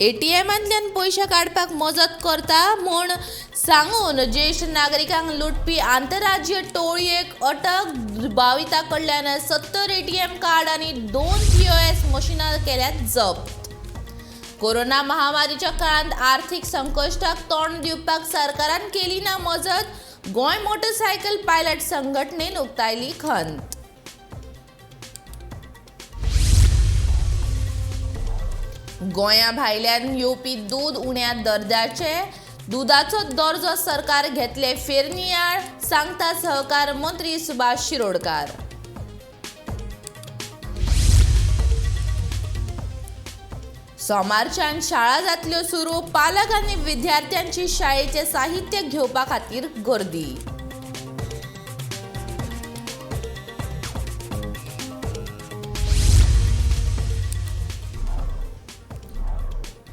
एटीएमांतल्यान पैसे काडपाक मजत करता म्हूण सांगून ज्येष्ठ नागरिकांक लुटपी आंतरराज्य टोळयेक अटक. 22 कडल्यान 70 एटीएम कार्ड आनी 2 POS मशीनां केल्यात जप्त. कोरोना महामारीच्या काळात आर्थीक संकश्टाक तोंड दिवपाक सरकारान केली ना मजत. गोंय मोटरसायकल पायलट संघटनेन उक्तायली खंत. गोंया भायल्यान येवपी दूद उण्या दर्जाचे. दुधाचो दर्जो सरकार घेतले फेरनियाळ, सांगता सहकार मंत्री सुभाष शिरोडकार. सोमारच्यान शाळा जातल्यो सुरू. पालक आनी विद्यार्थ्यांची शाळेचे साहित्य घेवपा खातीर गर्दी.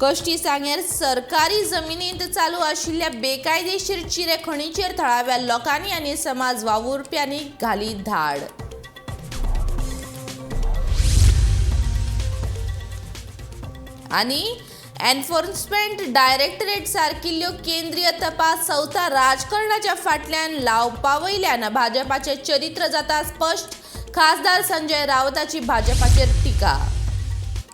कश्टी सांगेर सरकारी जमिनींत चालू आशिल्ल्या बेकायदेशीर चिरे खणीचेर थळाव्या लोकांनी आनी समाज वावुरप्यांनी घाली धाड. आनी एन्फोर्समेंट डायरेक्टरेट सारकिल्ल्यो केंद्रीय तपास संस्था राजकारणाच्या फाटल्यान लावपावयल्यान भाजपाचें चरित्र जाता स्पश्ट. खासदार संजय रावताची भाजपाचेर टिका.